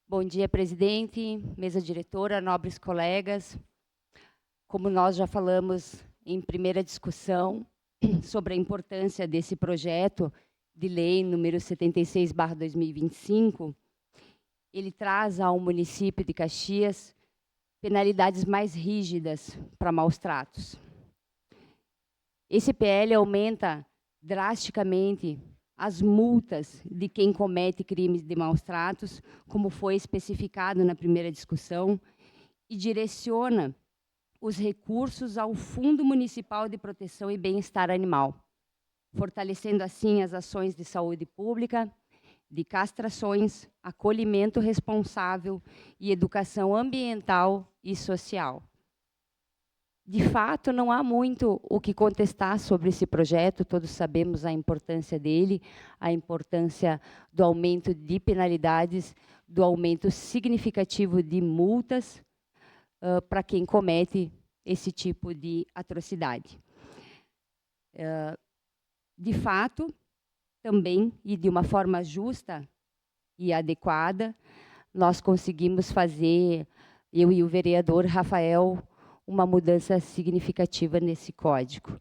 Bom dia, presidente, mesa diretora, nobres colegas. Como nós já falamos em primeira discussão sobre a importância desse projeto de lei número 76/2025, ele traz ao município de Caxias penalidades mais rígidas para maus tratos. Esse PL aumenta drasticamente as multas de quem comete crimes de maus tratos, como foi especificado na primeira discussão, e direciona os recursos ao Fundo Municipal de Proteção e Bem-Estar Animal, fortalecendo assim as ações de saúde pública, de castrações, acolhimento responsável e educação ambiental e social. De fato, não há muito o que contestar sobre esse projeto, todos sabemos a importância dele, a importância do aumento de penalidades, do aumento significativo de multas para quem comete esse tipo de atrocidade. De fato, também, e de uma forma justa e adequada, nós conseguimos fazer, eu e o vereador Rafael, uma mudança significativa nesse código.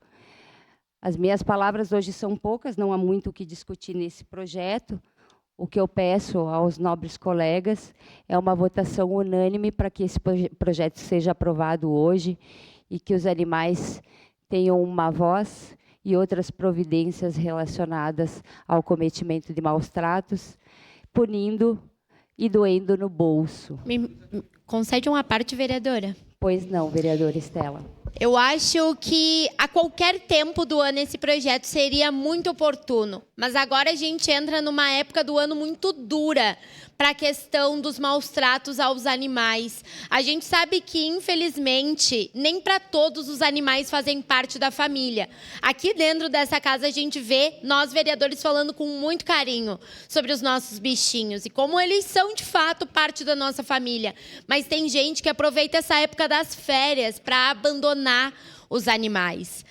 As minhas palavras hoje são poucas, não há muito o que discutir nesse projeto. O que eu peço aos nobres colegas é uma votação unânime para que esse projeto seja aprovado hoje e que os animais tenham uma voz e outras providências relacionadas ao cometimento de maus tratos, punindo e doendo no bolso. Me concede uma parte, vereadora? Pois não, vereadora Estela. Eu acho que a qualquer tempo do ano esse projeto seria muito oportuno, mas agora a gente entra numa época do ano muito dura para a questão dos maus tratos aos animais. A gente sabe que, infelizmente, nem para todos os animais fazem parte da família. Aqui dentro dessa casa a gente vê nós, vereadores, falando com muito carinho sobre os nossos bichinhos e como eles são, de fato, parte da nossa família. Mas tem gente que aproveita essa época das férias para abandonar os animais.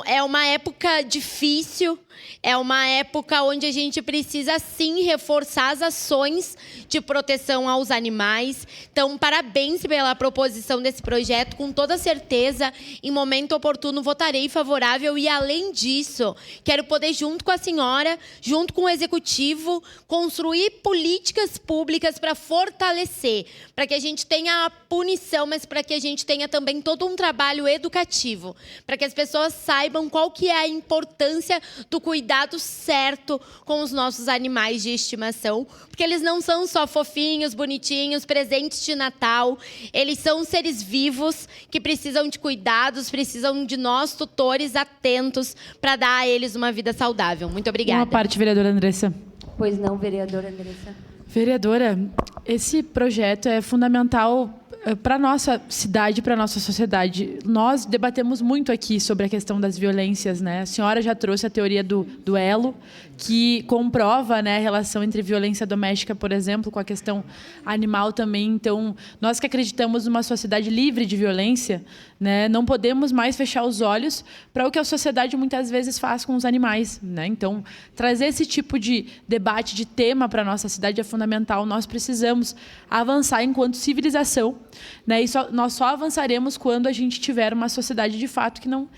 É uma época difícil, é uma época onde a gente precisa, sim, reforçar as ações de proteção aos animais. Então, parabéns pela proposição desse projeto. Com toda certeza, em momento oportuno, votarei favorável. E, além disso, quero poder, junto com a senhora, junto com o Executivo, construir políticas públicas para fortalecer, para que a gente tenha a punição, mas para que a gente tenha também todo um trabalho educativo, para que as pessoas saibam qual que é a importância do cuidado certo com os nossos animais de estimação, porque eles não são só fofinhos, bonitinhos, presentes de Natal, eles são seres vivos que precisam de cuidados, precisam de nós, tutores, atentos, para dar a eles uma vida saudável. Muito obrigada. Uma parte, vereadora Andressa. Pois não, vereadora Andressa. Vereadora, esse projeto é fundamental para a nossa cidade, para a nossa sociedade. Nós debatemos muito aqui sobre a questão das violências, né? A senhora já trouxe a teoria do elo, que comprova, né, a relação entre violência doméstica, por exemplo, com a questão animal também. Então, nós que acreditamos numa sociedade livre de violência, né, não podemos mais fechar os olhos para o que a sociedade muitas vezes faz com os animais, né? Então, trazer esse tipo de debate, de tema para a nossa cidade é fundamental. Nós precisamos avançar enquanto civilização, né? E nós só avançaremos quando a gente tiver uma sociedade de fato que não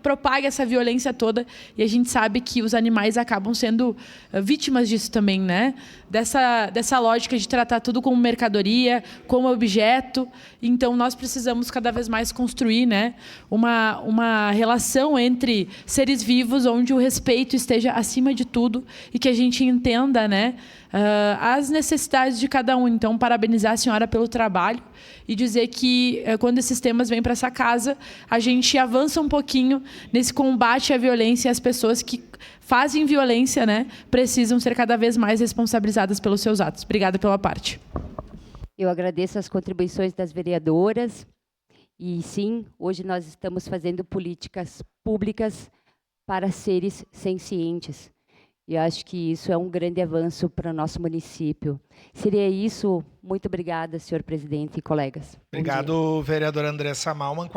propague essa violência toda. E a gente sabe que os animais acabam sendo vítimas disso também, né? Dessa lógica de tratar tudo como mercadoria, como objeto. Então, nós precisamos cada vez mais construir, né, uma relação entre seres vivos, onde o respeito esteja acima de tudo e que a gente entenda, né, as necessidades de cada um. Então, parabenizar a senhora pelo trabalho e dizer que, quando esses temas vêm para essa casa, a gente avança um pouquinho nesse combate à violência, e as pessoas que fazem violência, né, precisam ser cada vez mais responsabilizadas pelos seus atos. Obrigada pela parte. Eu agradeço as contribuições das vereadoras. E, sim, hoje nós estamos fazendo políticas públicas para seres sencientes. E eu acho que isso é um grande avanço para o nosso município. Seria isso. Muito obrigada, senhor presidente e colegas. Obrigado, vereadora Andressa Malman.